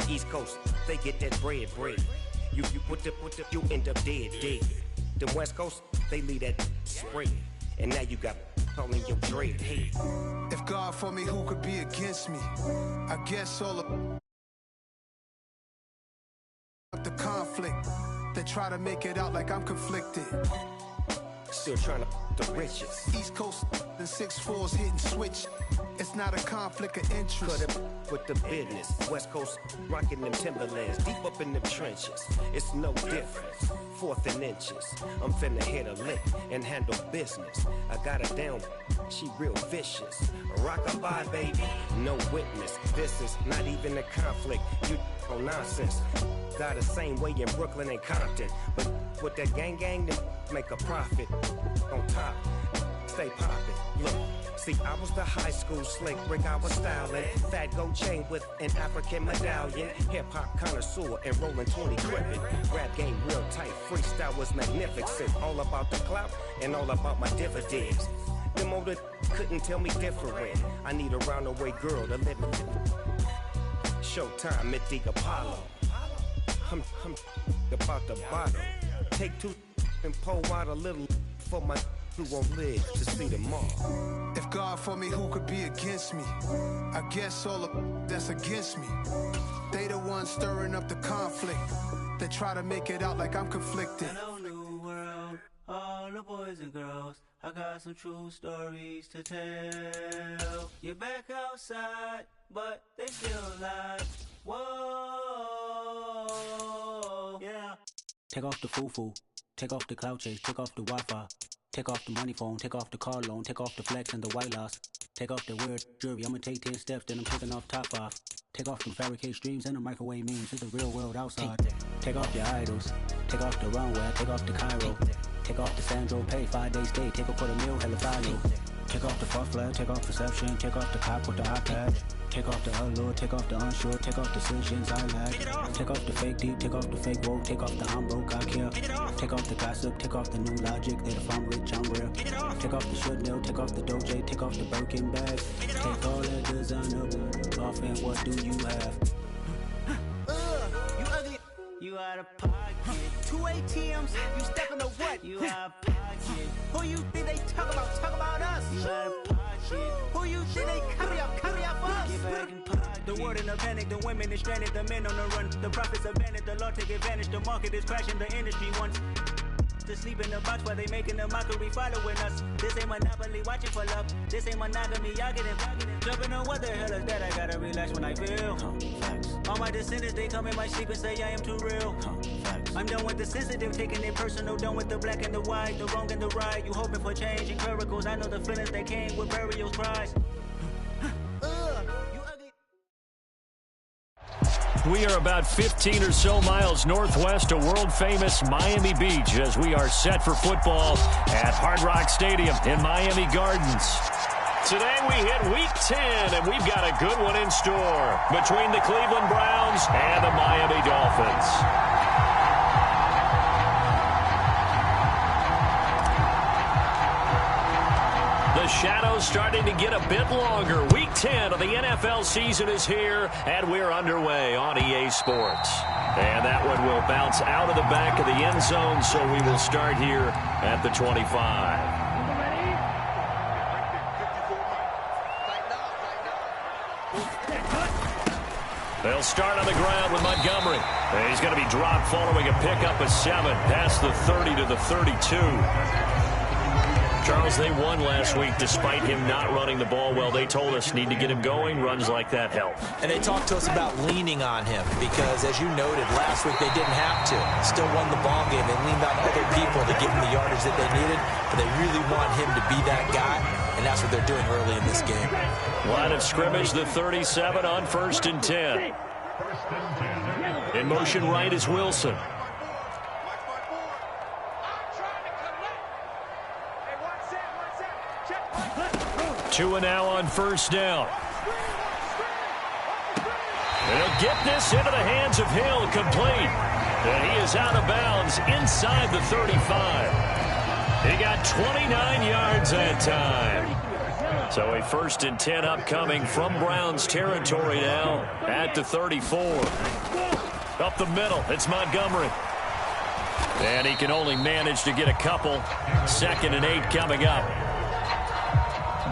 East Coast, they get that bread. You you end up dead. The West Coast, they leave that spread. And now you got calling your dread head. If God for me, who could be against me? I guess all of the conflict. They try to make it out like I'm conflicted. Still trying to the riches. East Coast and 6'4s hitting switch. It's not a conflict of interest. Cut up with the business. West Coast rocking them Timberlands deep up in them trenches. It's no difference. 4th and inches. I'm finna hit a lick and handle business. I got her down. She real vicious. Rock-a-bye, baby. No witness. This is not even a conflict. You on nonsense. Got the same way in Brooklyn and Compton. But with that gang, then make a profit. On top, stay poppin'. Look, see, I was the high school slick Rick, I was styling. Fat gold chain with an African medallion. Hip-hop connoisseur and rolling 20 crippin'. Rap game real tight, freestyle was magnificent. All about the clout and all about my dividends. Them older couldn't tell me different. I need a round-the-way girl to let me. Showtime at the Apollo. I'm about the bottle. Take 2 and pour out a little for my who won't live to see them all. If God for me, who could be against me? I guess all of that's against me. They the ones stirring up the conflict. They try to make it out like I'm conflicted. Hello, new world, all the boys and girls. I got some true stories to tell. You're back outside, but they still alive. Whoa, yeah. Take off the foo-foo, take off the cloud chase, take off the Wi-Fi. Take off the money phone, take off the car loan, take off the flex and the white loss. Take off the weird jewelry, I'ma take 10 steps, then I'm taking off top off. Take off them fabricate streams and the microwave memes, it's the real world outside. Take off your idols, take off the runway, take off the Cairo. Take off the Sandro Pay, 5-day stay, take a quarter meal, hella follow. Take off the fuck flag, take off perception, take off the cop with the iPad. Take off the allure, take off the unsure, take off decisions I lack. Take off the fake deep, take off the fake woke, take off the I'm broke, I care. Take off the gossip, take off the new logic, that if I'm rich, I'm real. Take off the should know, take off the doje, take off the Birkin bag. Take all that designer off and what do you have? You ugly. You out of pocket. 2 ATMs, you stepping to what? You out of pocket. Who you think they talk about? Talk about us. You out of pocket. Who you think they carry up us? Get back in pocket. The world in a panic, the women is stranded, the men on the run. The profits abandoned, the law take advantage. The market is crashing, the industry wants to sleep in the box while they making a mockery following us. This ain't monopoly, watching for love. This ain't monogamy, y'all getting jumping on what the hell is that? I gotta relax when I feel. All my descendants, they come in my sleep and say I am too real. I'm done with the sensitive, taking it personal. Done with the black and the white, the wrong and the right. You hoping for change and miracles. I know the feelings that came with burial cries. We are about 15 or so miles northwest of world-famous Miami Beach as we are set for football at Hard Rock Stadium in Miami Gardens. Today we hit Week 10, and we've got a good one in store between the Cleveland Browns and the Miami Dolphins. The shadow's starting to get a bit longer. Week 10 of the NFL season is here, and we're underway on EA Sports. And that one will bounce out of the back of the end zone, so we will start here at the 25. They'll start on the ground with Montgomery. And he's going to be dropped following a pickup of 7 past the 30 to the 32. Charles, they won last week despite him not running the ball well. They told us need to get him going. Runs like that help. And they talked to us about leaning on him because, as you noted, last week they didn't have to. Still won the ball game. They leaned on other people to give them the yardage that they needed, but they really want him to be that guy, and that's what they're doing early in this game. Line of scrimmage, the 37 on 1st and 10. In motion right is Wilson. 2 and now on 1st down. They'll get this into the hands of Hill, complete. And he is out of bounds inside the 35. He got 29 yards that time. So a 1st and 10 upcoming from Browns territory now at the 34. Up the middle, it's Montgomery. And he can only manage to get a couple. 2nd and 8 coming up.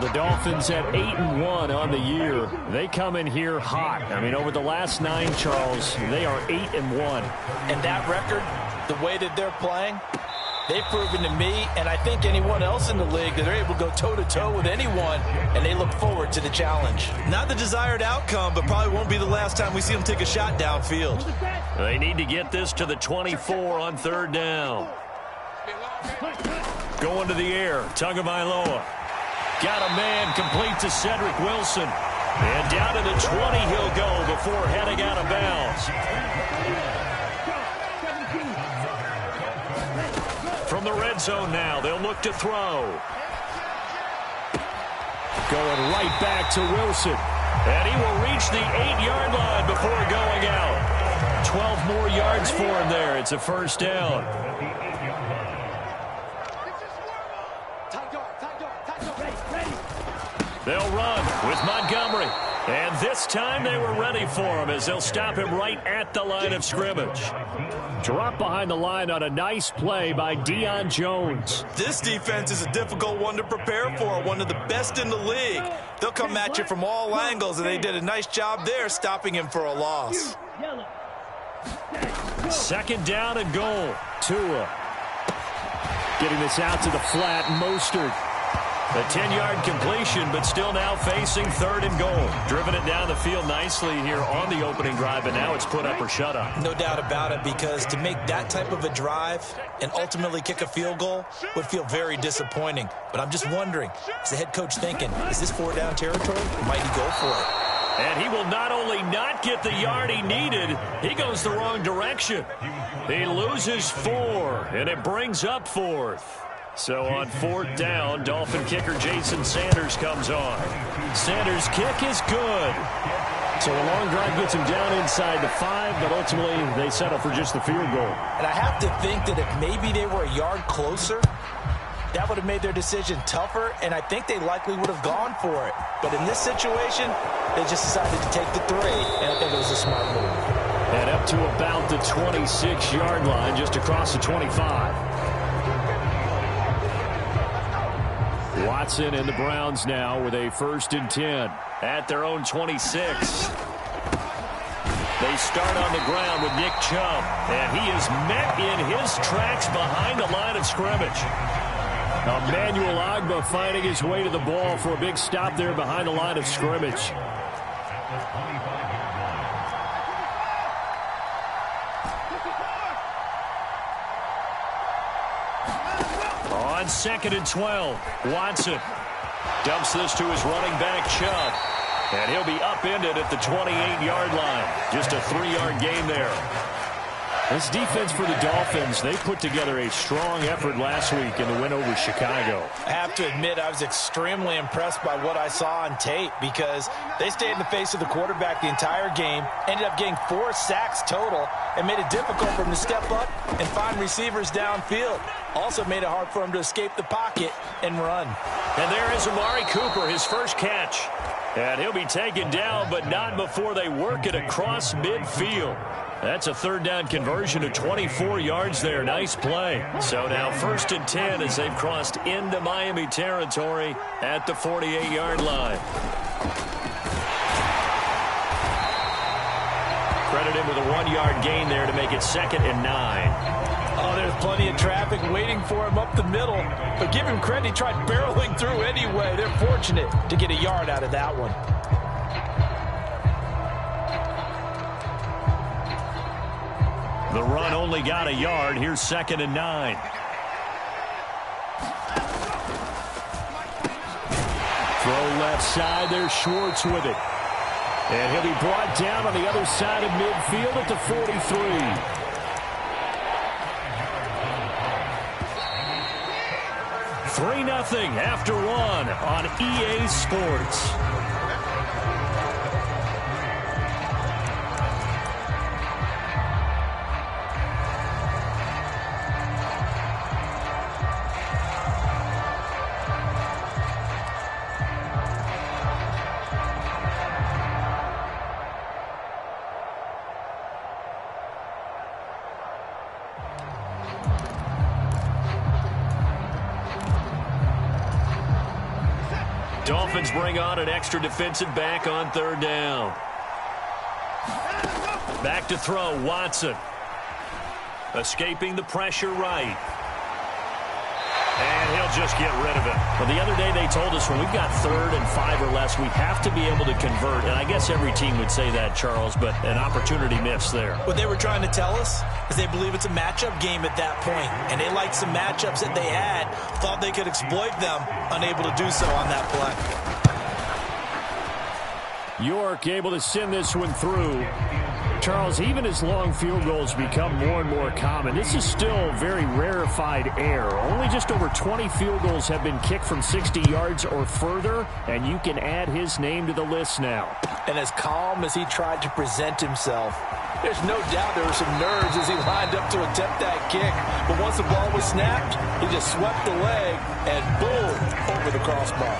The Dolphins at 8-1 on the year. They come in here hot. I mean, over the last 9, Charles, they are 8-1. And that record, the way that they're playing, they've proven to me, and I think anyone else in the league, that they're able to go toe-to-toe with anyone, and they look forward to the challenge. Not the desired outcome, but probably won't be the last time we see them take a shot downfield. They need to get this to the 24 on 3rd down. Going to the air, Tagovailoa. Got a man complete to Cedric Wilson. And down to the 20 he'll go before heading out of bounds. From the red zone now, they'll look to throw. Going right back to Wilson. And he will reach the 8-yard line before going out. 12 more yards for him there. It's a 1st down. They'll run with Montgomery. And this time they were ready for him as they'll stop him right at the line of scrimmage. Drop behind the line on a nice play by Deion Jones. This defense is a difficult one to prepare for, one of the best in the league. They'll come at you from all angles, and they did a nice job there stopping him for a loss. 2nd down and goal. Tua getting this out to the flat. Mostert. A 10-yard completion, but still now facing 3rd and goal. Driven it down the field nicely here on the opening drive, but now it's put up or shut up. No doubt about it, because to make that type of a drive and ultimately kick a field goal would feel very disappointing. But I'm just wondering, is the head coach thinking, is this 4-down territory, or might he go for it? And he will not only not get the yard he needed, he goes the wrong direction. He loses 4, and it brings up 4th. So on 4th down, Dolphin kicker Jason Sanders comes on. Sanders' kick is good. So a long drive gets him down inside the 5, but ultimately they settle for just the field goal. And I have to think that if maybe they were a yard closer, that would have made their decision tougher, and I think they likely would have gone for it. But in this situation, they just decided to take the 3, and I think it was a smart move. And up to about the 26-yard line, just across the 25. Watson and the Browns now with a 1st and 10 at their own 26. They start on the ground with Nick Chubb, and he is met in his tracks behind the line of scrimmage. Emmanuel Ogbah finding his way to the ball for a big stop there behind the line of scrimmage. On 2nd and 12, Watson dumps this to his running back, Chubb. And he'll be upended at the 28-yard line. Just a 3-yard gain there. This defense for the Dolphins, they put together a strong effort last week in the win over Chicago. I have to admit, I was extremely impressed by what I saw on tape, because they stayed in the face of the quarterback the entire game, ended up getting 4 sacks total, and made it difficult for him to step up and find receivers downfield. Also made it hard for him to escape the pocket and run. And there is Amari Cooper, his first catch. And he'll be taken down, but not before they work it across midfield. That's a 3rd down conversion of 24 yards there. Nice play. So now 1st and 10 as they've crossed into Miami territory at the 48-yard line. Credit him with a 1-yard gain there to make it 2nd and 9. Oh, there's plenty of traffic waiting for him up the middle. But give him credit, he tried barreling through anyway. They're fortunate to get a yard out of that one. The run only got a yard. Here's 2nd and 9. Throw left side. There's Schwartz with it. And he'll be brought down on the other side of midfield at the 43. 3-0 after 1 on EA Sports. Dolphins bring on an extra defensive back on third down. Back to throw, Watson. Escaping the pressure right. And he'll just get rid of it. Well, the other day they told us when we've got 3rd and 5 or less, we have to be able to convert. And I guess every team would say that, Charles, but an opportunity missed there. What they were trying to tell us is they believe it's a matchup game at that point. And they liked some matchups that they had, thought they could exploit them, unable to do so on that play. York able to send this one through. Charles, even as long field goals become more and more common, this is still very rarefied air. Only just over 20 field goals have been kicked from 60 yards or further, and you can add his name to the list now. And as calm as he tried to present himself, there's no doubt there were some nerves as he lined up to attempt that kick. But once the ball was snapped, he just swept the leg and boom, over the crossbar.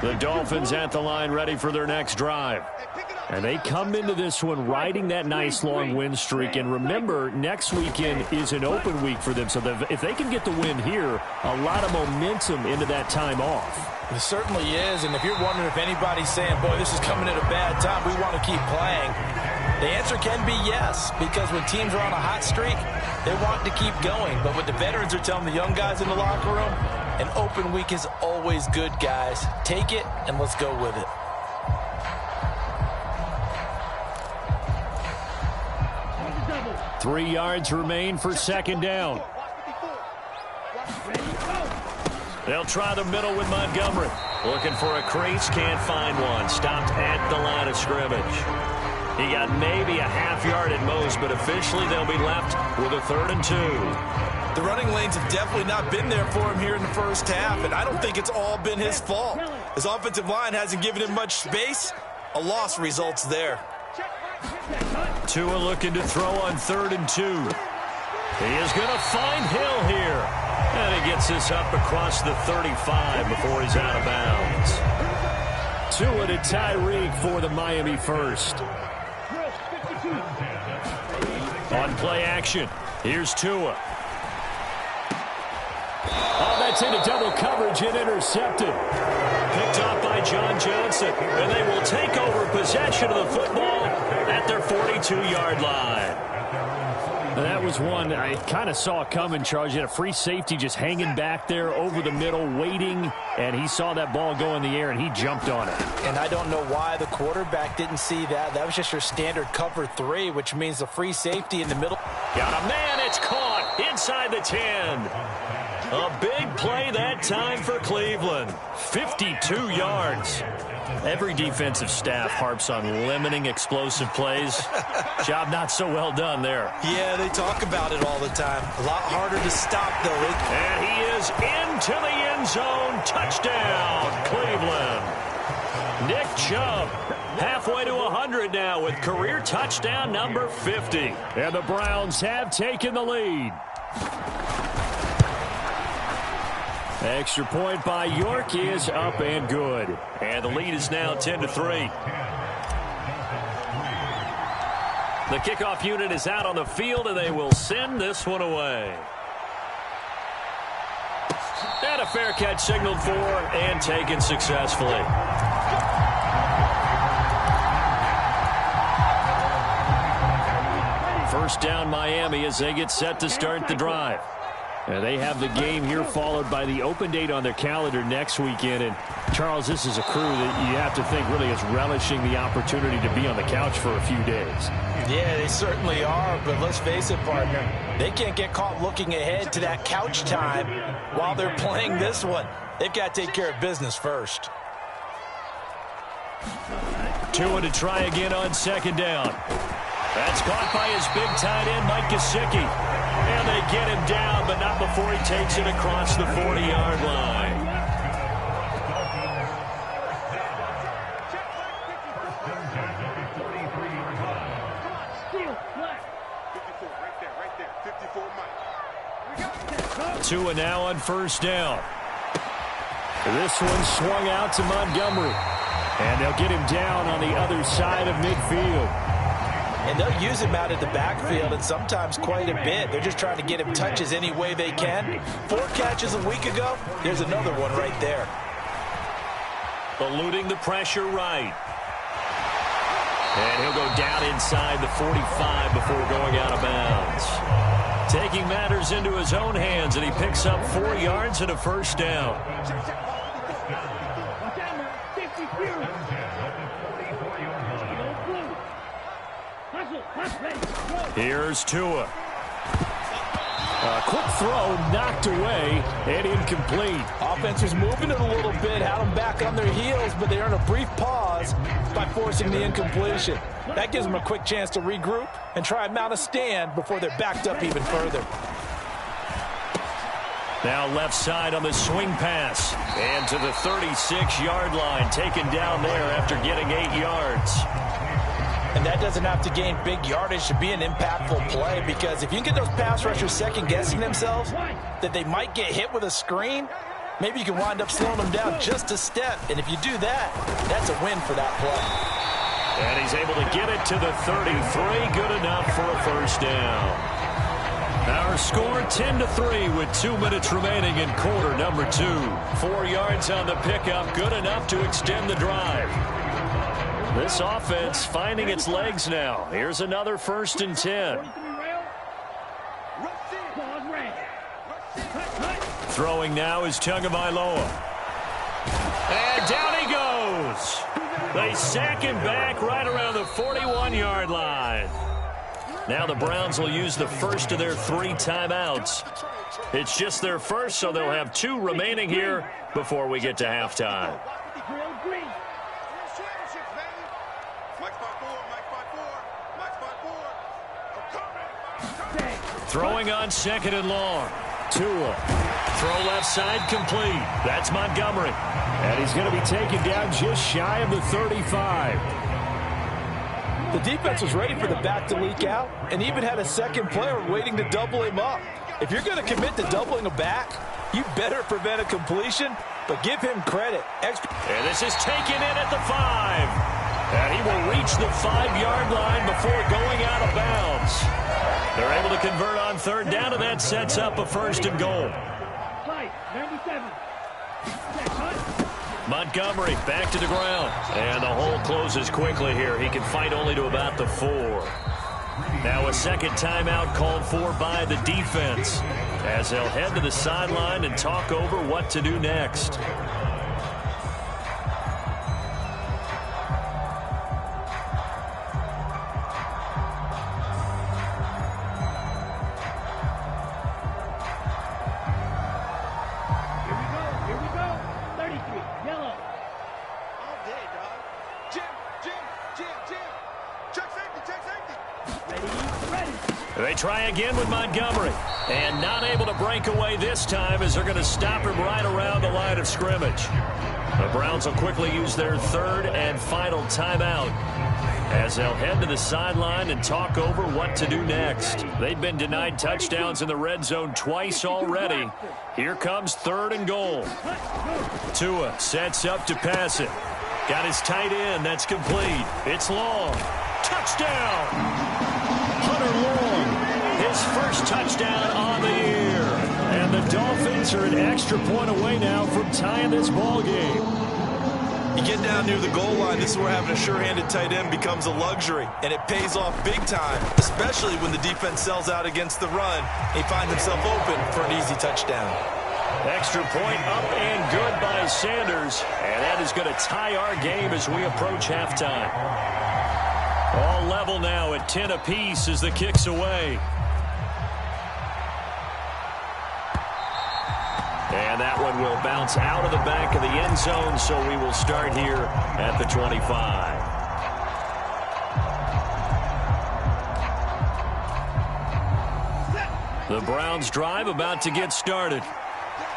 The Dolphins at the line ready for their next drive. And they come into this one riding that nice long win streak. And remember, next weekend is an open week for them. So if they can get the win here, a lot of momentum into that time off. It certainly is. And if you're wondering if anybody's saying, boy, this is coming at a bad time, we want to keep playing, the answer can be yes. Because when teams are on a hot streak, they want to keep going. But what the veterans are telling the young guys in the locker room, an open week is always good, guys. Take it and let's go with it. Three yards remain for second down. They'll try the middle with Montgomery. Looking for a crease, can't find one. Stopped at the line of scrimmage. He got maybe a half yard at most, but officially they'll be left with a 3rd and 2. The running lanes have definitely not been there for him here in the first half, and I don't think it's all been his fault. His offensive line hasn't given him much space. A loss results there. Tua looking to throw on 3rd and 2. He is going to find Hill here. And he gets this up across the 35 before he's out of bounds. Tua to Tyreek for the Miami first. On play action, here's Tua. Oh, that's into double coverage and intercepted. Picked off by John Johnson. And they will take over possession of the football at their 42-yard line. That was one I kind of saw coming, Charles. You had a free safety just hanging back there over the middle, waiting, and he saw that ball go in the air, and he jumped on it. And I don't know why the quarterback didn't see that. That was just your standard cover 3, which means the free safety in the middle. Got a man, it's caught inside the 10. A big play that time for Cleveland. 52 yards. Every defensive staff harps on limiting explosive plays. Job not so well done there. Yeah, they talk about it all the time. A lot harder to stop, though. And he is into the end zone. Touchdown, Cleveland. Nick Chubb halfway to 100 now with career touchdown number 50. And the Browns have taken the lead. Extra point by York is up and good. And the lead is now 10-3. The kickoff unit is out on the field, and they will send this one away. And a fair catch signaled for and taken successfully. First down Miami as they get set to start the drive. And they have the game here followed by the open date on their calendar next weekend. And, Charles, this is a crew that you have to think really is relishing the opportunity to be on the couch for a few days. Yeah, they certainly are. But let's face it, partner, they can't get caught looking ahead to that couch time while they're playing this one. They've got to take care of business first. Tua to try again on second down. That's caught by his big tight end, Mike Gesicki. And they get him down, but not before he takes it across the 40-yard line. Tua now on first down. This one swung out to Montgomery. And they'll get him down on the other side of midfield. And they'll use him out at the backfield, and sometimes quite a bit. They're just trying to get him touches any way they can. 4 catches a week ago. There's another one right there. eluding the pressure right. And he'll go down inside the 45 before going out of bounds. Taking matters into his own hands, and he picks up 4 yards and a first down. Here's Tua. A quick throw, knocked away, and incomplete. Offense was moving it a little bit, had them back on their heels, but they earned a brief pause by forcing the incompletion. That gives them a quick chance to regroup and try and mount a stand before they're backed up even further. Now left side on the swing pass. And to the 36-yard line, taken down there after getting 8 yards. And that doesn't have to gain big yardage to be an impactful play, because if you can get those pass rushers second-guessing themselves that they might get hit with a screen, maybe you can wind up slowing them down just a step. And if you do that, that's a win for that play. And he's able to get it to the 33. Good enough for a first down. Our score 10-3 with 2 minutes remaining in quarter number 2. 4 yards on the pickup. Good enough to extend the drive. This offense finding its legs now. Here's another 1st and 10. Throwing now is Tagovailoa. And down he goes. They sack him back right around the 41-yard line. Now the Browns will use the first of their 3 timeouts. It's just their first, so they'll have 2 remaining here before we get to halftime. Throwing on 2nd and long. Tua. Throw left side complete. That's Montgomery. And he's going to be taken down just shy of the 35. The defense was ready for the back to leak out and even had a second player waiting to double him up. If you're going to commit to doubling a back, you better prevent a completion, but give him credit. And this is taken in at the 5. And he will reach the 5-yard line before going out of bounds. They're able to convert on 3rd down, and that sets up a 1st and goal. Montgomery back to the ground. And the hole closes quickly here. He can fight only to about the 4. Now a second timeout called for by the defense, as they'll head to the sideline and talk over what to do next. They try again with Montgomery, and not able to break away this time as they're going to stop him right around the line of scrimmage. The Browns will quickly use their 3rd and final timeout as they'll head to the sideline and talk over what to do next. They've been denied touchdowns in the red zone twice already. Here comes 3rd and goal. Tua sets up to pass it. Got his tight end. That's complete. It's long. Touchdown! Hunter Long, his first touchdown on the year. And the Dolphins are an extra point away now from tying this ball game. You get down near the goal line, this is where having a sure-handed tight end becomes a luxury, and it pays off big time, especially when the defense sells out against the run. He finds himself open for an easy touchdown. Extra point up and good by Sanders, and that is going to tie our game as we approach halftime. All level now at 10 apiece as the kick's away. And that one will bounce out of the back of the end zone, so we will start here at the 25. The Browns drive about to get started.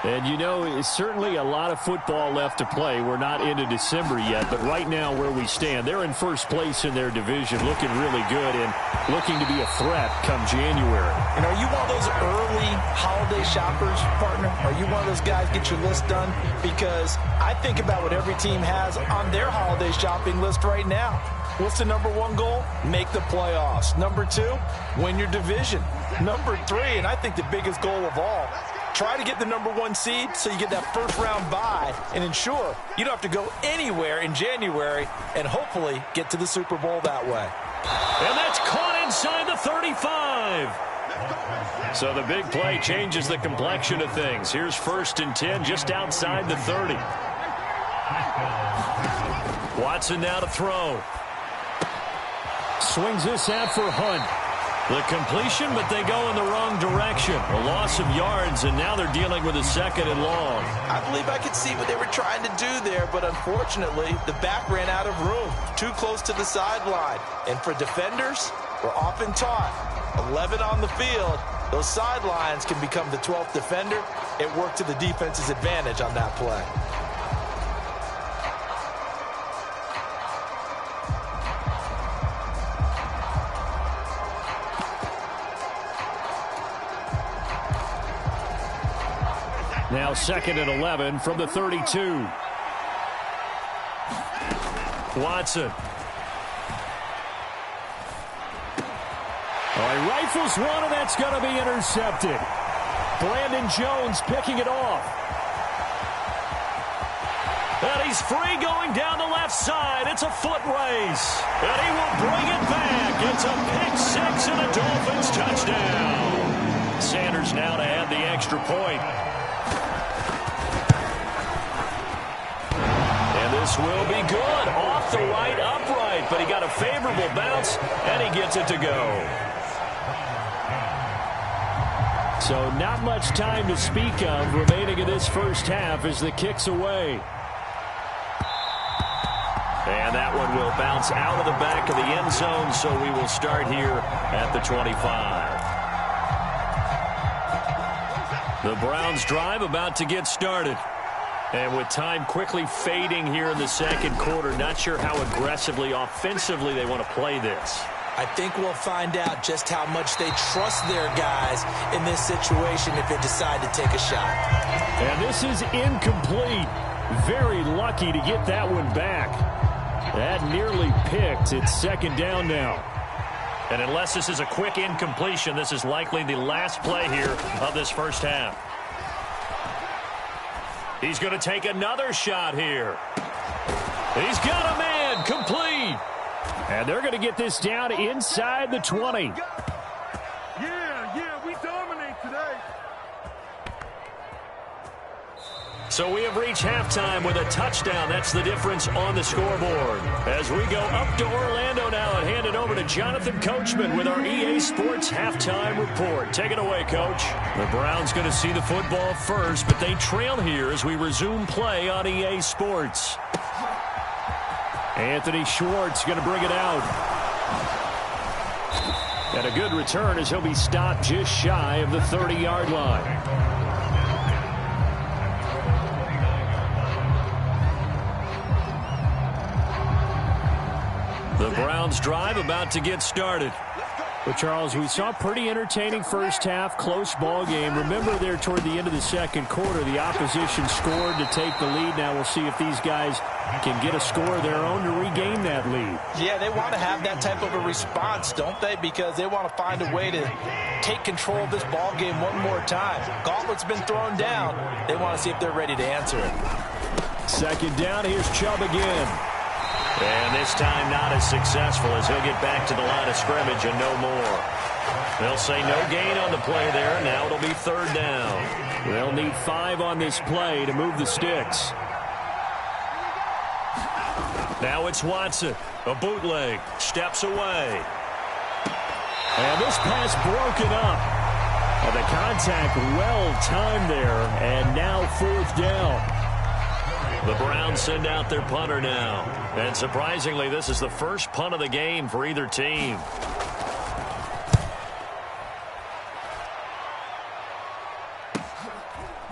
And, you know, it's certainly a lot of football left to play. We're not into December yet, but right now where we stand, they're in first place in their division, looking really good and looking to be a threat come January. And are you one of those early holiday shoppers, partner? Are you one of those guys get your list done? Because I think about what every team has on their holiday shopping list right now. What's the number 1 goal? Make the playoffs. Number 2, win your division. Number 3, and I think the biggest goal of all, Try to get the #1 seed so you get that first-round bye and ensure you don't have to go anywhere in January and hopefully get to the Super Bowl that way. And that's caught inside the 35. So the big play changes the complexion of things. Here's 1st and 10 just outside the 30. Watson now to throw. Swings this out for Hunt. The completion, but they go in the wrong direction. A loss of yards, and now they're dealing with a 2nd and long. I believe I could see what they were trying to do there, but unfortunately, the back ran out of room. Too close to the sideline. And for defenders, we're often taught, 11 on the field, those sidelines can become the 12th defender. It worked to the defense's advantage on that play. Now 2nd and 11 from the 32. Watson. He rifles one, and that's going to be intercepted. Brandon Jones picking it off. And he's free going down the left side. It's a foot race. And he will bring it back. It's a pick-6 and a Dolphins touchdown. Sanders now to add the extra point. And this will be good. Off the right upright, but he got a favorable bounce, and he gets it to go. So not much time to speak of remaining in this first half as the kick's away. And that one will bounce out of the back of the end zone, so we will start here at the 25. The Browns drive about to get started. And with time quickly fading here in the second quarter, not sure how aggressively, offensively they want to play this. I think we'll find out just how much they trust their guys in this situation if they decide to take a shot. And this is incomplete. Very lucky to get that one back. That nearly picked. It's 2nd down now. And unless this is a quick incompletion, this is likely the last play here of this first half. He's going to take another shot here. He's got a man, complete. And they're going to get this down inside the 20. Yeah, we dominate today. So we have reached halftime with a touchdown. That's the difference on the scoreboard. As we go up to Orlando now and hand it over to Jonathan Coachman with our EA Sports Halftime Report. Take it away, Coach. The Browns going to see the football first, but they trail here as we resume play on EA Sports. Anthony Schwartz going to bring it out. And a good return as he'll be stopped just shy of the 30-yard line. The Browns drive about to get started. Well, Charles, we saw a pretty entertaining first half, close ball game. Remember there toward the end of the second quarter, the opposition scored to take the lead. Now we'll see if these guys can get a score of their own to regain that lead. Yeah, they want to have that type of a response, don't they? Because they want to find a way to take control of this ball game one more time. Gauntlet's been thrown down. They want to see if they're ready to answer it. 2nd down, here's Chubb again. And this time not as successful as he'll get back to the line of scrimmage and no more. They'll say no gain on the play there. Now it'll be 3rd down. They'll need 5 on this play to move the sticks. Now it's Watson. A bootleg. Steps away. And this pass broken up. And the contact well timed there. And now 4th down. The Browns send out their punter now. And surprisingly, this is the first punt of the game for either team.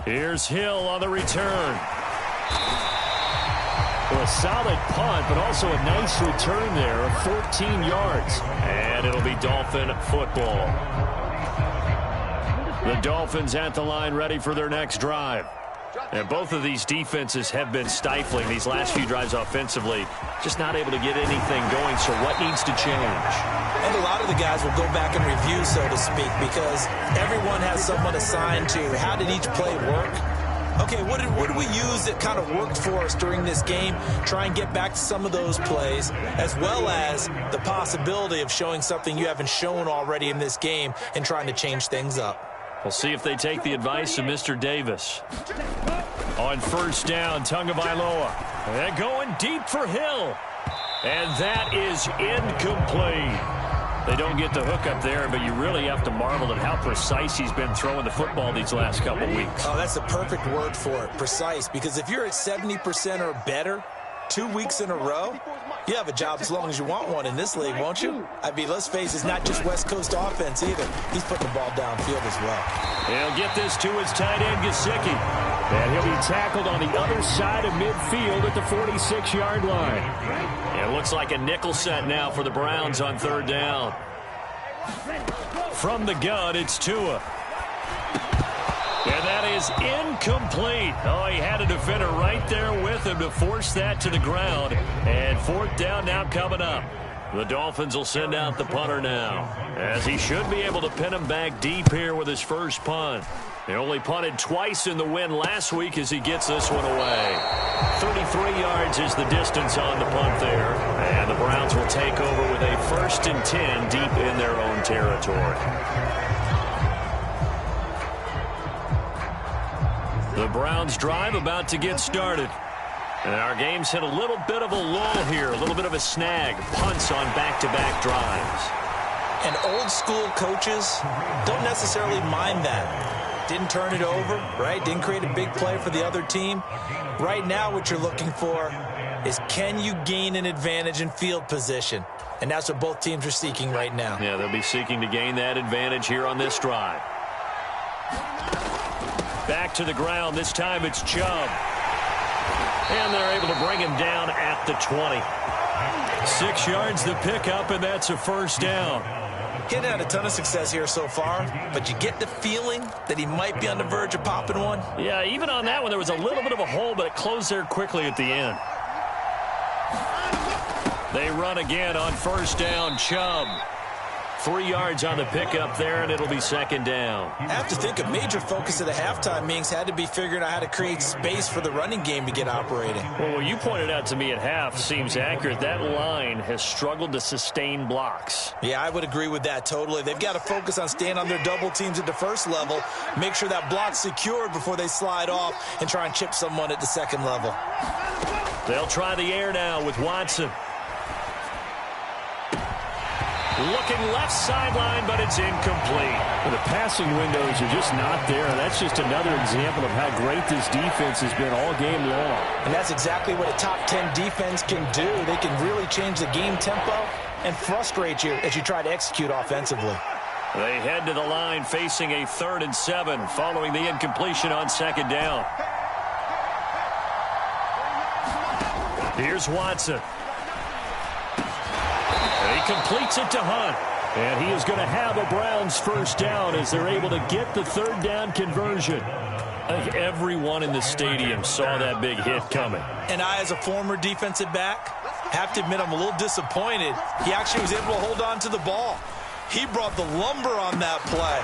Here's Hill on the return. Well, a solid punt, but also a nice return there of 14 yards. And it'll be Dolphin football. The Dolphins at the line ready for their next drive. And both of these defenses have been stifling these last few drives offensively. Just not able to get anything going, so what needs to change? I think a lot of the guys will go back and review, so to speak, because everyone has someone assigned to how did each play work. Okay, what did we use that kind of worked for us during this game? Try and get back to some of those plays, as well as the possibility of showing something you haven't shown already in this game and trying to change things up. We'll see if they take the advice of Mr. Davis. On first down, Tagovailoa. And going deep for Hill. And that is incomplete. They don't get the hook up there, but you really have to marvel at how precise he's been throwing the football these last couple weeks. Oh, that's the perfect word for it, precise. Because if you're at 70% or better 2 weeks in a row, you have a job as long as you want one in this league, won't you? I mean, let's face it, it's not just West Coast offense either. He's putting the ball downfield as well. He'll get this to his tight end, Gesicki. And he'll be tackled on the other side of midfield at the 46-yard line. And it looks like a nickel set now for the Browns on third down. From the gun, it's Tua. And that is incomplete. Oh, he had a defender right there with him to force that to the ground. And fourth down now coming up. The Dolphins will send out the punter now, as he should be able to pin him back deep here with his first punt. They only punted twice in the win last week as he gets this one away. 33 yards is the distance on the punt there. And the Browns will take over with a 1st and 10 deep in their own territory. The Browns drive about to get started. And our game's hit a little bit of a lull here, a little bit of a snag. Punts on back-to-back drives. And old-school coaches don't necessarily mind that. Didn't turn it over, right? Didn't create a big play for the other team. Right now what you're looking for is can you gain an advantage in field position? And that's what both teams are seeking right now. Yeah, they'll be seeking to gain that advantage here on this drive. Back to the ground. This time it's Chubb. And they're able to bring him down at the 20. 6 yards the pickup, and that's a first down. He hadn't had a ton of success here so far, but you get the feeling that he might be on the verge of popping one. Yeah, even on that one, there was a little bit of a hole, but it closed there quickly at the end. They run again on first down, Chubb. 3 yards on the pickup there, and it'll be second down. I have to think a major focus of the halftime meetings had to be figuring out how to create space for the running game to get operating. Well, what you pointed out to me at half seems accurate. That line has struggled to sustain blocks. Yeah, I would agree with that totally. They've got to focus on staying on their double teams at the first level, make sure that block's secured before they slide off and try and chip someone at the second level. They'll try the air now with Watson. Looking left sideline, but it's incomplete. Well, the passing windows are just not there. That's just another example of how great this defense has been all game long. And that's exactly what a top 10 defense can do. They can really change the game tempo and frustrate you as you try to execute offensively. They head to the line facing a 3rd and 7 following the incompletion on second down. Here's Watson. He completes it to Hunt. And he is going to have a Browns first down as they're able to get the third down conversion. I think everyone in the stadium saw that big hit coming. And I, as a former defensive back, have to admit I'm a little disappointed. He actually was able to hold on to the ball. He brought the lumber on that play.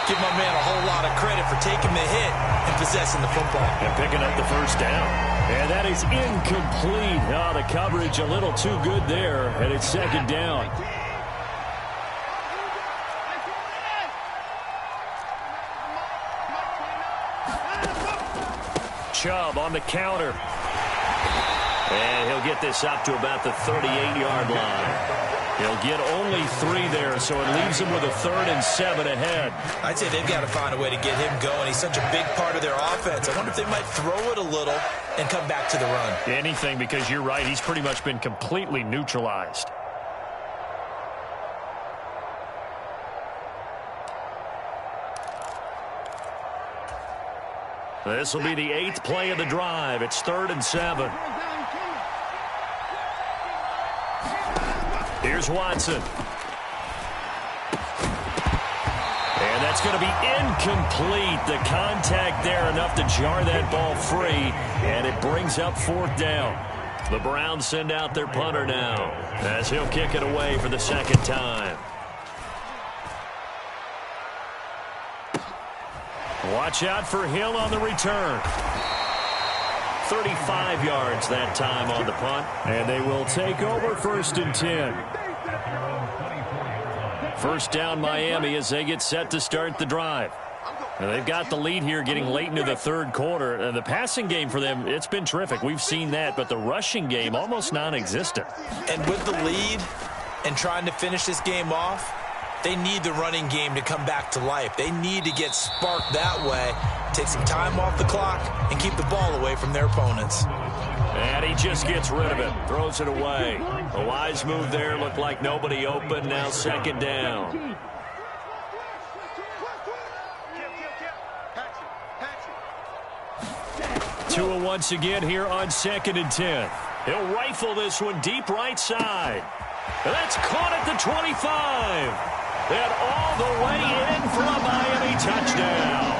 Give my man a whole lot of credit for taking the hit and possessing the football. And picking up the first down. And that is incomplete. Oh, the coverage a little too good there, and it's second down. Chubb on the counter. And he'll get this up to about the 38-yard line. He'll get only 3 there, so it leaves him with a 3rd and 7 ahead. I'd say they've got to find a way to get him going. He's such a big part of their offense. I wonder if they might throw it a little and come back to the run. Anything, because you're right. He's pretty much been completely neutralized. This will be the 8th play of the drive. It's 3rd and 7. Here's Watson. And that That's going to be incomplete. The contact there enough to jar that ball free, and it brings up 4th down. The Browns send out their punter now as he'll kick it away for the 2nd time. Watch out for Hill on the return. 35 yards that time on the punt. And they will take over 1st and 10. 1st down Miami as they get set to start the drive. Now they've got the lead here getting late into the 3rd quarter. The passing game for them, it's been terrific. We've seen that, but the rushing game almost non-existent. And with the lead and trying to finish this game off, they need the running game to come back to life. They need to get sparked that way, take some time off the clock, and keep the ball away from their opponents. And he just gets rid of it, throws it away. A wise move there, looked like nobody open, now 2nd down. Tua once again here on 2nd and 10. He'll rifle this one deep right side. And that's caught at the 25. And all the way in for a Miami touchdown.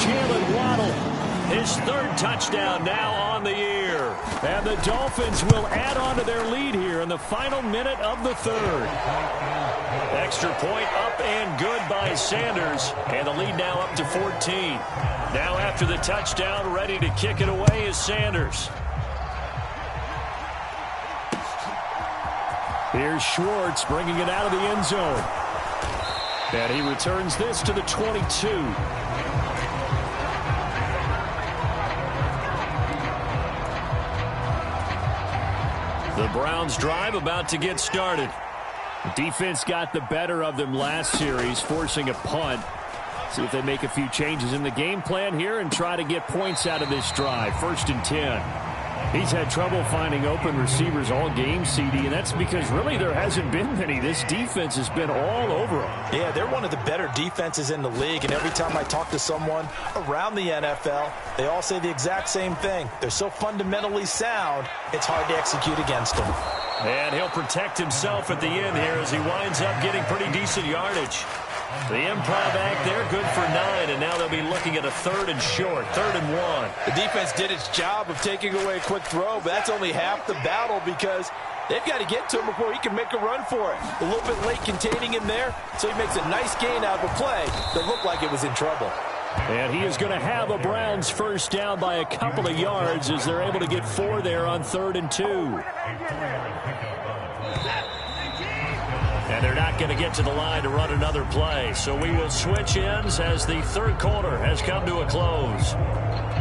Jalen Waddle, his 3rd touchdown now on the year. And the Dolphins will add on to their lead here in the final minute of the 3rd. Extra point up and good by Sanders. And the lead now up to 14. Now after the touchdown, ready to kick it away is Sanders. Here's Schwartz bringing it out of the end zone. And he returns this to the 22. The Browns drive about to get started. Defense got the better of them last series, forcing a punt. See if they make a few changes in the game plan here and try to get points out of this drive. 1st and 10. He's had trouble finding open receivers all game, CD, and that's because really there hasn't been many. This defense has been all over them. Yeah, they're one of the better defenses in the league, and every time I talk to someone around the NFL, they all say the exact same thing. They're so fundamentally sound, it's hard to execute against them. And he'll protect himself at the end here as he winds up getting pretty decent yardage. The improv act there, good for 9, and now they'll be looking at a 3rd and short, 3rd and 1. The defense did its job of taking away a quick throw, but that's only half the battle because they've got to get to him before he can make a run for it. A little bit late containing him there, so he makes a nice gain out of a play that looked like it was in trouble. And he is going to have a Browns 1st down by a couple of yards as they're able to get 4 there on 3rd and 2. And they're not going to get to the line to run another play. So we will switch ends as the 3rd quarter has come to a close.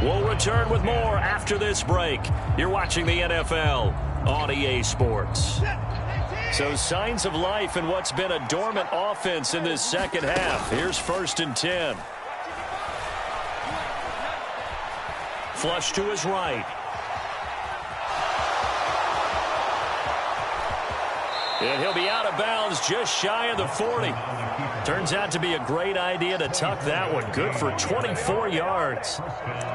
We'll return with more after this break. You're watching the NFL on EA Sports. So signs of life in what's been a dormant offense in this 2nd half. Here's 1st and 10. Flush to his right. And he'll be out of bounds just shy of the 40. Turns out to be a great idea to tuck that one. Good for 24 yards.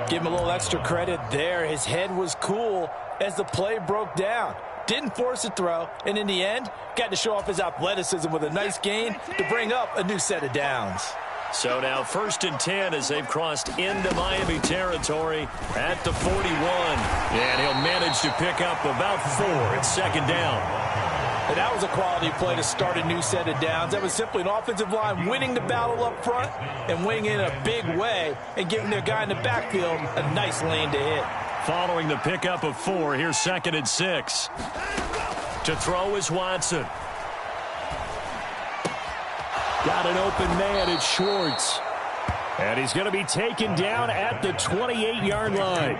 Give him a little extra credit there. His head was cool as the play broke down. Didn't force a throw, and in the end, got to show off his athleticism with a nice gain to bring up a new set of downs. So now 1st and 10 as they've crossed into Miami territory at the 41. And he'll manage to pick up about 4 at 2nd down. And that was a quality play to start a new set of downs. That was simply an offensive line winning the battle up front and winning in a big way and giving their guy in the backfield a nice lane to hit. Following the pickup of 4, here's 2nd and 6. To throw is Watson. Got an open man, it's Schwartz. And he's going to be taken down at the 28-yard line.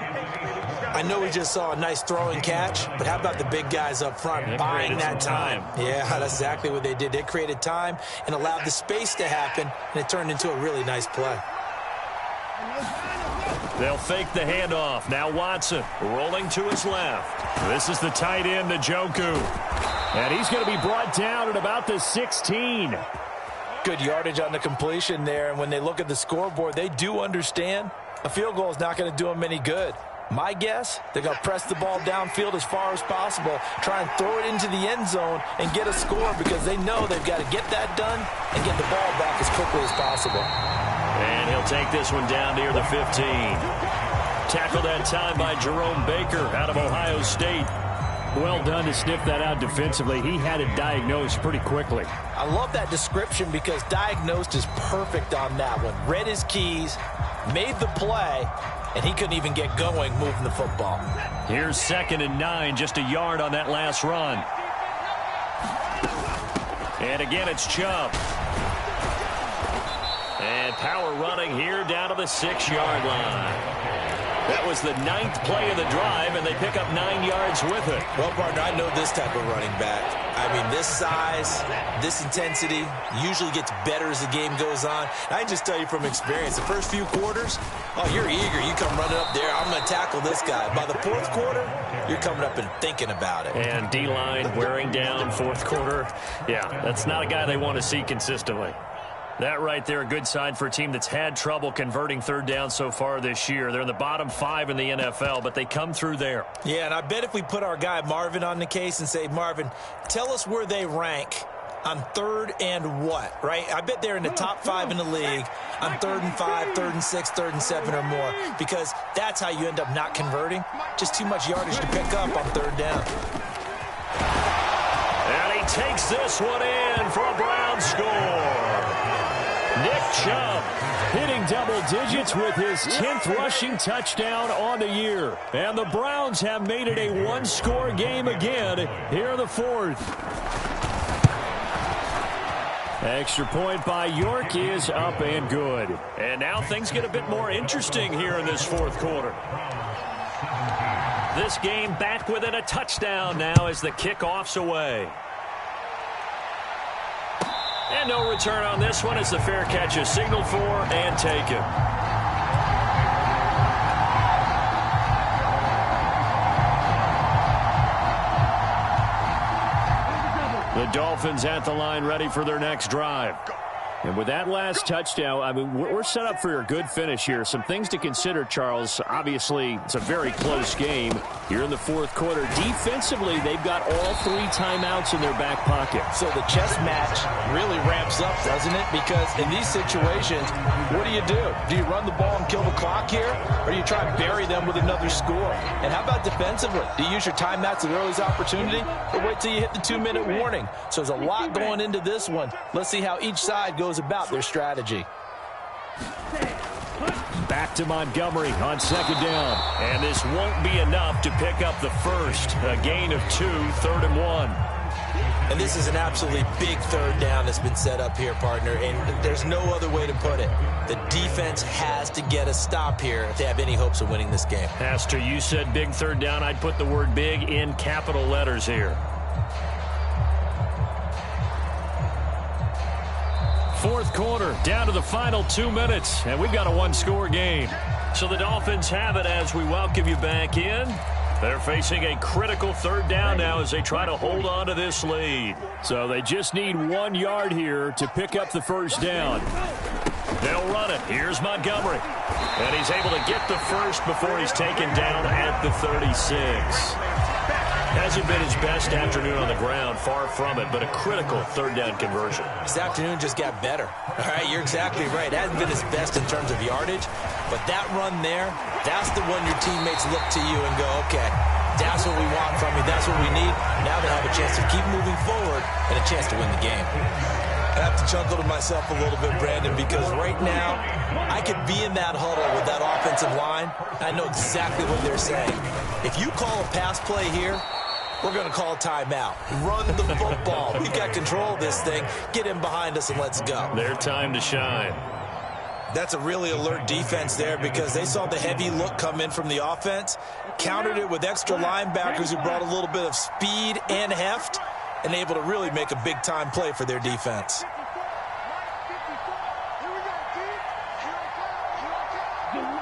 I know we just saw a nice throwing catch, but how about the big guys up front buying that time? Yeah, that's exactly what they did. They created time and allowed the space to happen, and it turned into a really nice play. They'll fake the handoff. Now Watson rolling to his left. This is the tight end, Njoku. And he's going to be brought down at about the 16. Good yardage on the completion there, and when they look at the scoreboard, they do understand a field goal is not going to do them any good. My guess, they're going to press the ball downfield as far as possible, try and throw it into the end zone and get a score because they know they've got to get that done and get the ball back as quickly as possible. And he'll take this one down near the 15. Tackled that time by Jerome Baker out of Ohio State. Well done to sniff that out defensively. He had it diagnosed pretty quickly. I love that description because diagnosed is perfect on that one. Read his keys, made the play, and he couldn't even get going moving the football. Here's 2nd and 9, just a yard on that last run. And again, it's Chubb. And power running here down to the 6-yard line. That was the 9th play of the drive, and they pick up 9 yards with it. Well, partner, I know this type of running back. I mean, this size, this intensity usually gets better as the game goes on. I can just tell you from experience, the first few quarters, oh, you're eager. You come running up there, I'm going to tackle this guy. By the 4th quarter, you're coming up and thinking about it. And D-line wearing down 4th quarter. Yeah, that's not a guy they want to see consistently. That right there, a good sign for a team that's had trouble converting 3rd down so far this year. They're in the bottom 5 in the NFL, but they come through there. Yeah, and I bet if we put our guy Marvin on the case and say, Marvin, tell us where they rank on 3rd and what, right? I bet they're in the top 5 in the league on 3rd and 5, 3rd and 6, 3rd and 7 or more, because that's how you end up not converting. Just too much yardage to pick up on 3rd down. And he takes this one in for a Brown score. Nick Chubb hitting double digits with his 10th rushing touchdown on the year. And the Browns have made it a 1-score game again here in the 4th. Extra point by York is up and good. And now things get a bit more interesting here in this 4th quarter. This game back within a touchdown now as the kickoff's away. And no return on this one as the fair catch is signaled for and taken. The Dolphins at the line ready for their next drive. And with that last touchdown, I mean, we're set up for a good finish here. Some things to consider, Charles. Obviously, it's a very close game here in the 4th quarter. Defensively, they've got all 3 timeouts in their back pocket. So the chess match really ramps up, doesn't it? Because in these situations, what do? Do you run the ball and kill the clock here? Or do you try and bury them with another score? And how about defensively? Do you use your timeouts at earliest opportunity? Or wait till you hit the 2-minute warning? So there's a lot going into this one. Let's see how each side goes about their strategy. Back to Montgomery on 2nd down. And this won't be enough to pick up the first. A gain of 2, 3rd and 1. And this is an absolutely big 3rd down that's been set up here, partner. And there's no other way to put it. The defense has to get a stop here if they have any hopes of winning this game. Pastor, you said big 3rd down. I'd put the word big in capital letters here. 4th quarter, down to the final 2 minutes, and we've got a 1-score game. So the Dolphins have it as we welcome you back in. They're facing a critical 3rd down now as they try to hold on to this lead. So they just need 1 yard here to pick up the first down. They'll run it. Here's Montgomery. And he's able to get the first before he's taken down at the 36. Hasn't been his best afternoon on the ground, far from it, but a critical 3rd down conversion. This afternoon just got better. All right, you're exactly right. It hasn't been his best in terms of yardage, but that run there, that's the one your teammates look to you and go, okay, that's what we want from you. That's what we need. Now they have a chance to keep moving forward and a chance to win the game. I have to chuckle to myself a little bit, Brandon, because right now I could be in that huddle with that offensive line. I know exactly what they're saying. If you call a pass play here, we're going to call a timeout. Run the football. We've got control of this thing. Get in behind us and let's go. Their time to shine. That's a really alert defense there because they saw the heavy look come in from the offense, countered it with extra linebackers who brought a little bit of speed and heft, and able to really make a big-time play for their defense.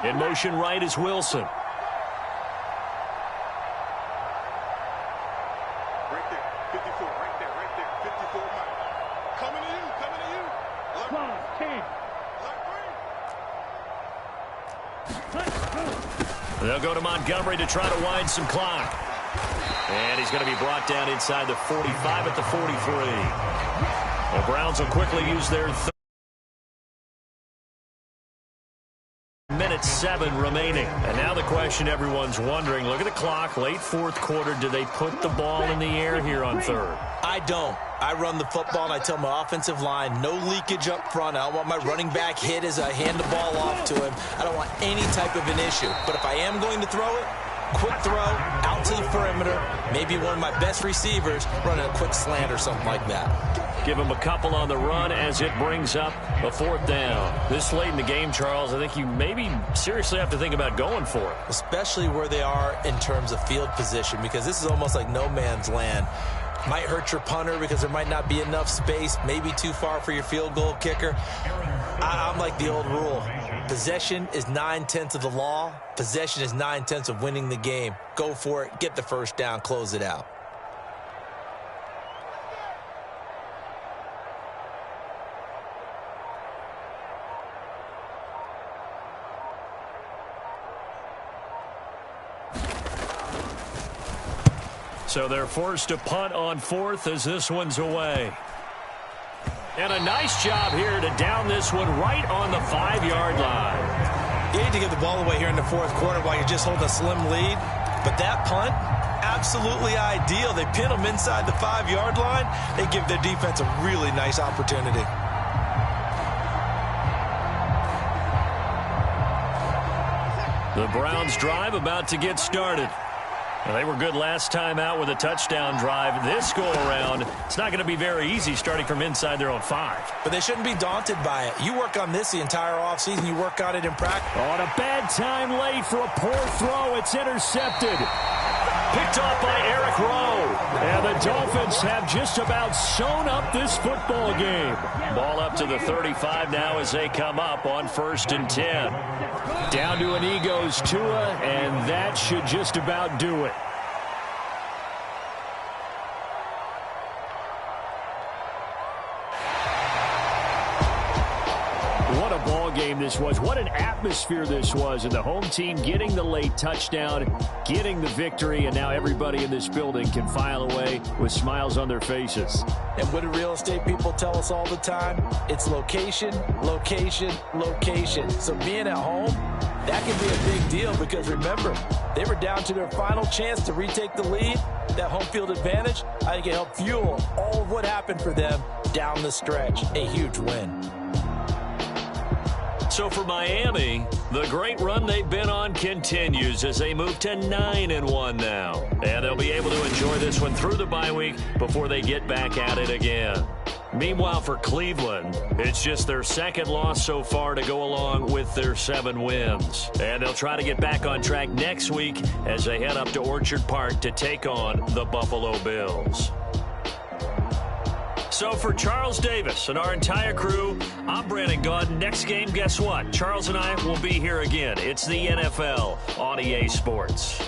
In motion right is Wilson. They'll go to Montgomery to try to wind some clock. And he's going to be brought down inside the 45 at the 43. The Browns will quickly use their minute 7 remaining. And now the question everyone's wondering, look at the clock, late fourth quarter, do they put the ball in the air here on third? I don't. I run the football, and I tell my offensive line, no leakage up front. I don't want my running back hit as I hand the ball off to him. I don't want any type of an issue. But if I am going to throw it, quick throw, out to the perimeter, maybe one of my best receivers running a quick slant or something like that. Give him a couple on the run as it brings up a fourth down. This late in the game, Charles, I think you maybe seriously have to think about going for it. Especially where they are in terms of field position, because this is almost like no man's land. Might hurt your punter because there might not be enough space, maybe too far for your field goal kicker. I'm like the old rule. Possession is 9/10 of the law. Possession is 9/10 of winning the game. Go for it, get the first down, close it out. So they're forced to punt on fourth as this one's away. And a nice job here to down this one right on the 5-yard line. You hate to give the ball away here in the fourth quarter while you're just holding a slim lead. But that punt, absolutely ideal. They pin them inside the 5-yard line. They give their defense a really nice opportunity. The Browns drive about to get started. Well, they were good last time out with a touchdown drive. This go-around, it's not going to be very easy starting from inside their own 5. But they shouldn't be daunted by it. You work on this the entire offseason. You work on it in practice. On a bad time late for a poor throw. It's intercepted. Picked off by Eric Rowe. And the Dolphins have just about sewn up this football game. Ball up to the 35 now as they come up on 1st and 10. Down to an E goes Tua, and that should just about do it. What a ball game this was. What an atmosphere this was. And the home team getting the late touchdown, getting the victory, and now everybody in this building can file away with smiles on their faces. And what do real estate people tell us all the time? It's location, location, location. So being at home, that can be a big deal because remember, they were down to their final chance to retake the lead. That home field advantage, I think it helped fuel all of what happened for them down the stretch. A huge win. So for Miami, the great run they've been on continues as they move to 9-1 now. And they'll be able to enjoy this one through the bye week before they get back at it again. Meanwhile, for Cleveland, it's just their second loss so far to go along with their 7 wins. And they'll try to get back on track next week as they head up to Orchard Park to take on the Buffalo Bills. So for Charles Davis and our entire crew, I'm Brandon Gaudin. Next game, guess what? Charles and I will be here again. It's the NFL on EA Sports.